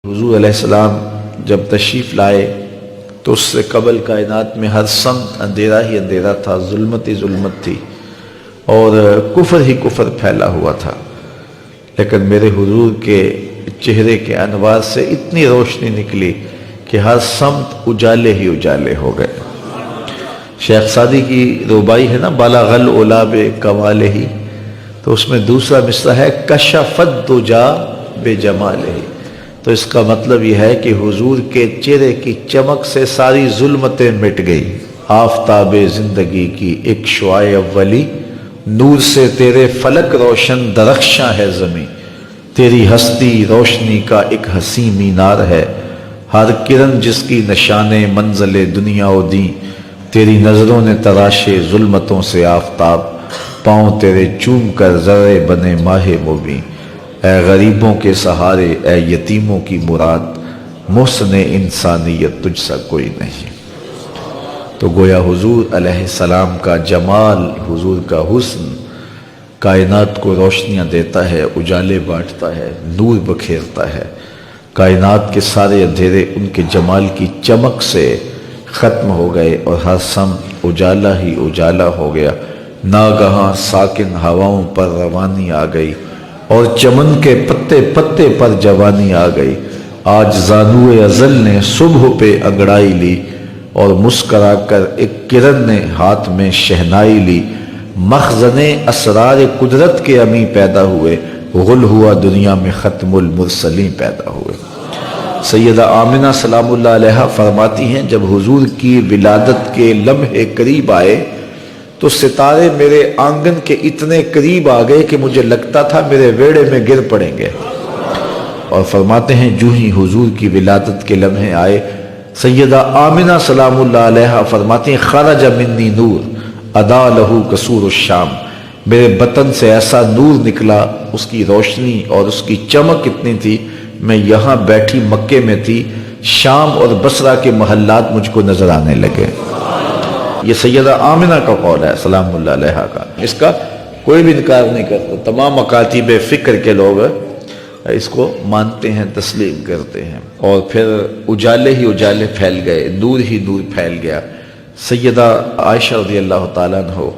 حضور علیہ السلام جب تشریف لائے تو اس سے قبل کائنات میں ہر سمت اندھیرا ہی اندھیرا تھا، ظلمت ہی ظلمت تھی اور کفر ہی کفر پھیلا ہوا تھا، لیکن میرے حضور کے چہرے کے انوار سے اتنی روشنی نکلی کہ ہر سمت اجالے ہی اجالے ہو گئے۔ شیخ سعدی کی ربائی ہے نا، بالغ العلا بکمالہ ہی، تو اس میں دوسرا مصرع ہے کشفت دجا بجمالہ، تو اس کا مطلب یہ ہے کہ حضور کے چہرے کی چمک سے ساری ظلمتیں مٹ گئی۔ آفتاب زندگی کی ایک شعاع اولی، نور سے تیرے فلک روشن درخشاں ہے زمیں، تیری ہستی روشنی کا ایک حسین مینار ہے، ہر کرن جس کی نشان منزل دنیا و دین، تیری نظروں نے تراشے ظلمتوں سے آفتاب، پاؤں تیرے چوم کر ذرے بنے ماہ مبین، اے غریبوں کے سہارے اے یتیموں کی مراد، محسن انسانیت تجھ سا کوئی نہیں۔ تو گویا حضور علیہ السلام کا جمال، حضور کا حسن کائنات کو روشنیاں دیتا ہے، اجالے بانٹتا ہے، نور بکھیرتا ہے۔ کائنات کے سارے اندھیرے ان کے جمال کی چمک سے ختم ہو گئے اور ہر سمت اجالا ہی اجالا ہو گیا۔ ناگہاں ساکن ہواؤں پر روانی آ گئی اور چمن کے پتے پتے پر جوانی آ گئی۔ آج زانوئے ازل نے صبح پہ انگڑائی لی اور مسکرا کر ایک کرن نے ہاتھ میں شہنائی لی، مخزن اسرار قدرت کے امی پیدا ہوئے، غل ہوا دنیا میں ختم المرسلین پیدا ہوئے۔ سیدہ آمنہ سلام اللہ علیہا فرماتی ہیں جب حضور کی ولادت کے لمحے قریب آئے تو ستارے میرے آنگن کے اتنے قریب آ گئے کہ مجھے لگتا تھا میرے ویڑے میں گر پڑیں گے۔ اور فرماتے ہیں جو ہی حضور کی ولادت کے لمحے آئے، سیدہ آمنہ سلام اللہ علیہا فرماتی ہیں خرج منی نور ادا لہو قصور الشام، میرے بطن سے ایسا نور نکلا، اس کی روشنی اور اس کی چمک اتنی تھی، میں یہاں بیٹھی مکے میں تھی، شام اور بصرہ کے محلات مجھ کو نظر آنے لگے۔ یہ سیدہ آمنہ کا قول ہے سلام اللہ علیہا کا، اس کا کوئی بھی انکار نہیں کرتا، تمام مکاتب فکر کے لوگ اس کو مانتے ہیں، تسلیم کرتے ہیں۔ اور پھر اجالے ہی اجالے پھیل گئے، نور ہی نور پھیل گیا۔ سیدہ عائشہ رضی اللہ تعالیٰ عنہ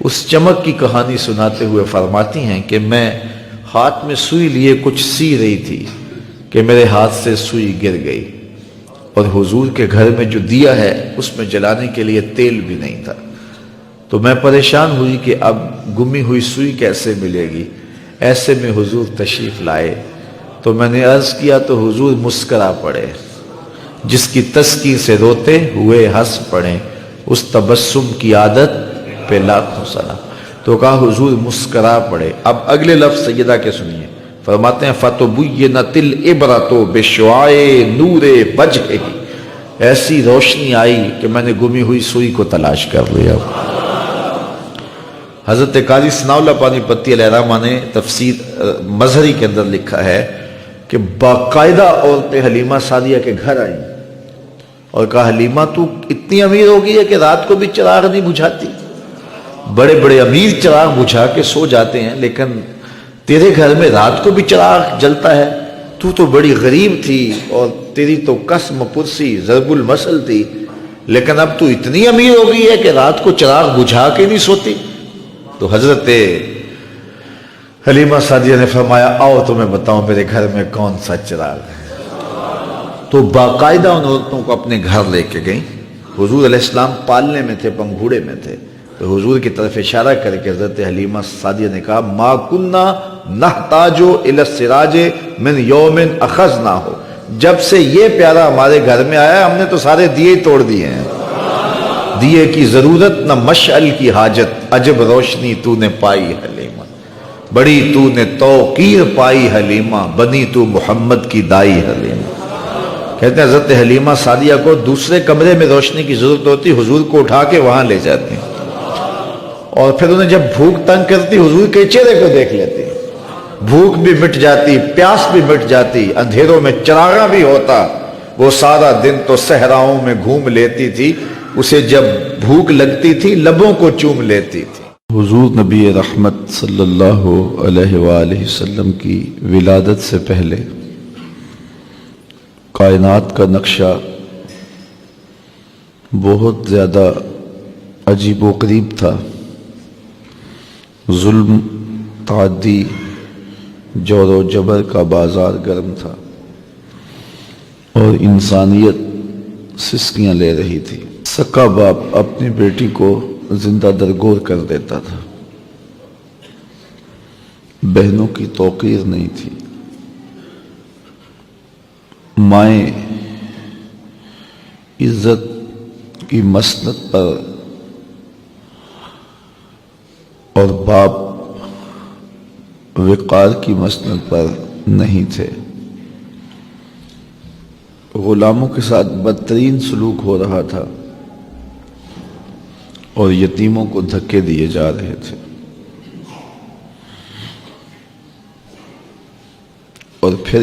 اس چمک کی کہانی سناتے ہوئے فرماتی ہیں کہ میں ہاتھ میں سوئی لیے کچھ سی رہی تھی کہ میرے ہاتھ سے سوئی گر گئی، اور حضور کے گھر میں جو دیا ہے اس میں جلانے کے لیے تیل بھی نہیں تھا، تو میں پریشان ہوئی کہ اب گمی ہوئی سوئی کیسے ملے گی۔ ایسے میں حضور تشریف لائے تو میں نے عرض کیا تو حضور مسکرا پڑے، جس کی تسکین سے روتے ہوئے ہنس پڑے، اس تبسم کی عادت پہ لاکھوں سلام۔ تو کہا حضور مسکرا پڑے۔ اب اگلے لفظ سیدہ کے سنیے، فرماتے ہیں فَتُبُيِّنَتِ الْعِبْرَةُ بِشُعَاعِ نُورِ وَجْهِهِ، ایسی روشنی آئی کہ میں نے گمی ہوئی سوئی کو تلاش کر لیا۔ حضرت قاضی ثناء اللہ پانی پتی علیہ الرحمہ نے تفسیر مظہری کے اندر لکھا ہے کہ باقاعدہ عورتیں حلیمہ سعدیہ کے گھر آئیں اور کہا حلیمہ تو اتنی امیر ہو گئی ہے کہ رات کو بھی چراغ نہیں بجھاتی، بڑے بڑے امیر چراغ بجھا کے سو جاتے ہیں لیکن تیرے گھر میں رات کو بھی چراغ جلتا ہے، تو بڑی غریب تھی اور تیری تو قسم پرسی ضرب المثل تھی، لیکن اب تو اتنی امیر ہو گئی ہے کہ رات کو چراغ بجھا کے نہیں سوتی۔ تو حضرت حلیمہ سعدیہ نے فرمایا آؤ تمہیں بتاؤں میرے گھر میں کون سا چراغ ہے۔ تو باقاعدہ ان عورتوں کو اپنے گھر لے کے گئیں۔ حضور علیہ السلام پالنے میں تھے، پنگھوڑے میں تھے، تو حضور کی طرف اشارہ کر کے حضرت حلیمہ سعدیہ نے کہا ما کننا نحتاج الی السراج من یوم اخذناہ، جب سے یہ پیارا ہمارے گھر میں آیا ہم نے تو سارے دیے توڑ دیے ہیں، دیے کی ضرورت نہ مشعل کی حاجت، عجب روشنی تو نے پائی حلیمہ، بڑی تو نے توقیر پائی حلیمہ، بنی تو محمد کی دائی حلیمہ۔ کہتے ہیں حضرت حلیمہ سعدیہ کو دوسرے کمرے میں روشنی کی ضرورت ہوتی، حضور کو اٹھا کے وہاں لے جاتے ہیں، اور پھر انہیں جب بھوک تنگ کرتی حضور کے چہرے کو دیکھ لیتی، بھوک بھی مٹ جاتی، پیاس بھی مٹ جاتی، اندھیروں میں چراغاں بھی ہوتا، وہ سارا دن تو صحراؤں میں گھوم لیتی تھی، اسے جب بھوک لگتی تھی لبوں کو چوم لیتی تھی۔ حضور نبی رحمت صلی اللہ علیہ وآلہ وسلم کی ولادت سے پہلے کائنات کا نقشہ بہت زیادہ عجیب و غریب تھا. ظلم، تعدی، جور و جبر کا بازار گرم تھا اور انسانیت سسکیاں لے رہی تھی. سکا باپ اپنی بیٹی کو زندہ درگور کر دیتا تھا. بہنوں کی توقیر نہیں تھی. مائیں عزت کی مسند پر اور باپ وقار کی مسند پر نہیں تھے. غلاموں کے ساتھ بدترین سلوک ہو رہا تھا اور یتیموں کو دھکے دیے جا رہے تھے. اور پھر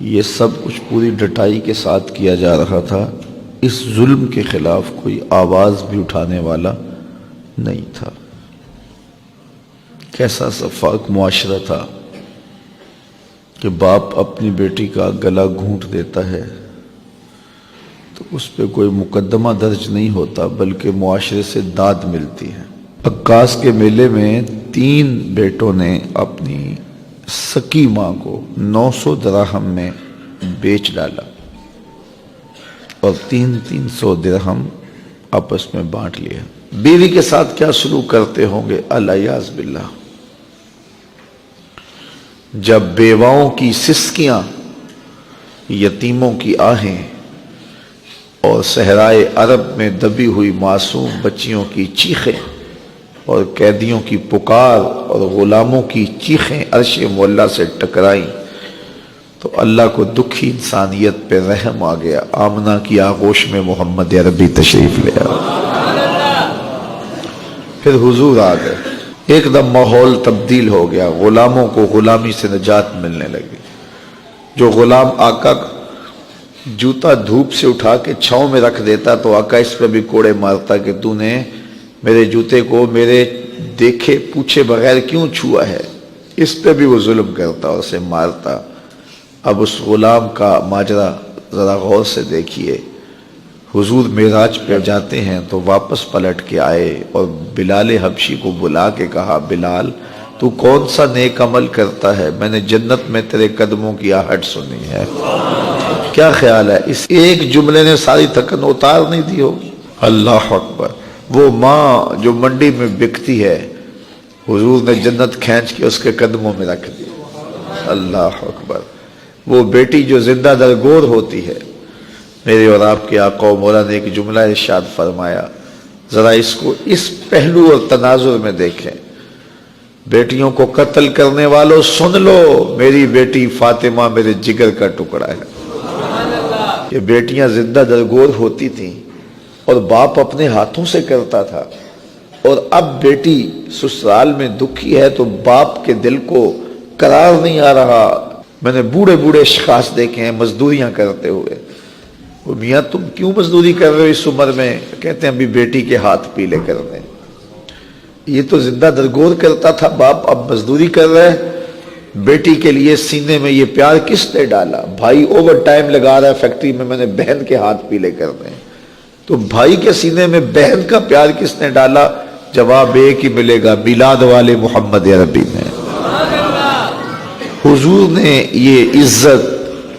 یہ سب کچھ پوری ڈٹائی کے ساتھ کیا جا رہا تھا. اس ظلم کے خلاف کوئی آواز بھی اٹھانے والا نہیں تھا. کیسا شفاف معاشرہ تھا کہ باپ اپنی بیٹی کا گلا گھونٹ دیتا ہے تو اس پہ کوئی مقدمہ درج نہیں ہوتا بلکہ معاشرے سے داد ملتی ہے. عکاس کے میلے میں 3 بیٹوں نے اپنی سکی ماں کو 900 درہم میں بیچ ڈالا اور 300 درہم آپس میں بانٹ لیا. بیوی کے ساتھ کیا سلوک کرتے ہوں گے الیاذ باللہ. جب بیواؤں کی سسکیاں، یتیموں کی آہیں اور صحرائے عرب میں دبی ہوئی معصوم بچیوں کی چیخیں اور قیدیوں کی پکار اور غلاموں کی چیخیں عرش مولا سے ٹکرائیں تو اللہ کو دکھی انسانیت پہ رحم آ گیا. آمنہ کی آغوش میں محمد عربی تشریف لے آئے. پھر حضور آ گئے. ایک دم ماحول تبدیل ہو گیا. غلاموں کو غلامی سے نجات ملنے لگی. جو غلام آقا جوتا دھوپ سے اٹھا کے چھاؤں میں رکھ دیتا تو آقا اس پہ بھی کوڑے مارتا کہ تو نے میرے جوتے کو میرے دیکھے پوچھے بغیر کیوں چھوا ہے. اس پہ بھی وہ ظلم کرتا اور اسے مارتا. اب اس غلام کا ماجرا ذرا غور سے دیکھیے. حضور معراج پہ جاتے ہیں تو واپس پلٹ کے آئے اور بلال حبشی کو بلا کے کہا، بلال تو کون سا نیک عمل کرتا ہے؟ میں نے جنت میں تیرے قدموں کی آہٹ سنی ہے. کیا خیال ہے اس ایک جملے نے ساری تھکن اتار نہیں دی ہوگی؟ اللہ اکبر. وہ ماں جو منڈی میں بکتی ہے حضور نے جنت کھینچ کے اس کے قدموں میں رکھ دی. اللہ اکبر. وہ بیٹی جو زندہ درگور ہوتی ہے. میرے اور آپ کے آقا و مولا نے ایک جملہ ارشاد فرمایا، ذرا اس کو اس پہلو اور تناظر میں دیکھیں. بیٹیوں کو قتل کرنے والوں سن لو، میری بیٹی فاطمہ میرے جگر کا ٹکڑا ہے. یہ بیٹیاں زندہ درگور ہوتی تھیں اور باپ اپنے ہاتھوں سے کرتا تھا. اور اب بیٹی سسرال میں دکھی ہے تو باپ کے دل کو قرار نہیں آ رہا. میں نے بوڑھے بوڑھے اشخاص دیکھے ہیں مزدوریاں کرتے ہوئے. وہ میاں تم کیوں مزدوری کر رہے ہو اس عمر میں؟ کہتے ہیں ابھی بیٹی کے ہاتھ پیلے کر رہے ہیں. یہ تو زندہ درگور کرتا تھا باپ، اب مزدوری کر رہے ہیں. بیٹی کے لیے سینے میں یہ پیار کس نے ڈالا؟ بھائی اوور ٹائم لگا رہا ہے فیکٹری میں نے بہن کے ہاتھ پیلے کر رہے ہیں. تو بھائی کے سینے میں بہن کا پیار کس نے ڈالا؟ جواب ایک ہی ملے گا، میلاد والے محمد عربی نے. حضور نے یہ عزت،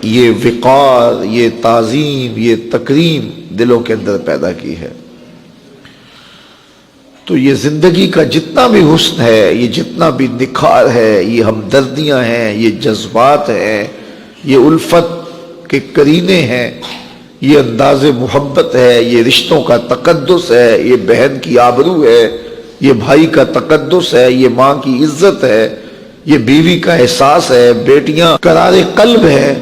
یہ وقار، یہ تعظیم، یہ تکریم دلوں کے اندر پیدا کی ہے. تو یہ زندگی کا جتنا بھی حسن ہے، یہ جتنا بھی نکھار ہے، یہ ہمدردیاں ہیں، یہ جذبات ہیں، یہ الفت کے قرینے ہیں، یہ انداز محبت ہے، یہ رشتوں کا تقدس ہے، یہ بہن کی آبرو ہے، یہ بھائی کا تقدس ہے، یہ ماں کی عزت ہے، یہ بیوی کا احساس ہے، بیٹیاں قرار قلب ہے.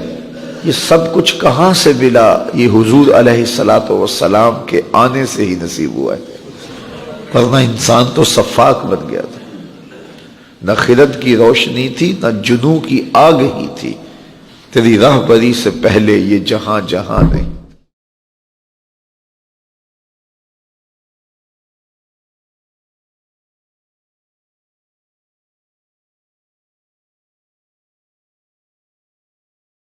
یہ سب کچھ کہاں سے ملا؟ یہ حضور علیہ الصلوۃ والسلام کے آنے سے ہی نصیب ہوا ہے. ورنہ انسان تو صفاق بن گیا تھا. نہ خرد کی روشنی تھی، نہ جنوں کی آگ ہی تھی. تیری راہبری سے پہلے یہ جہاں جہاں نہیں.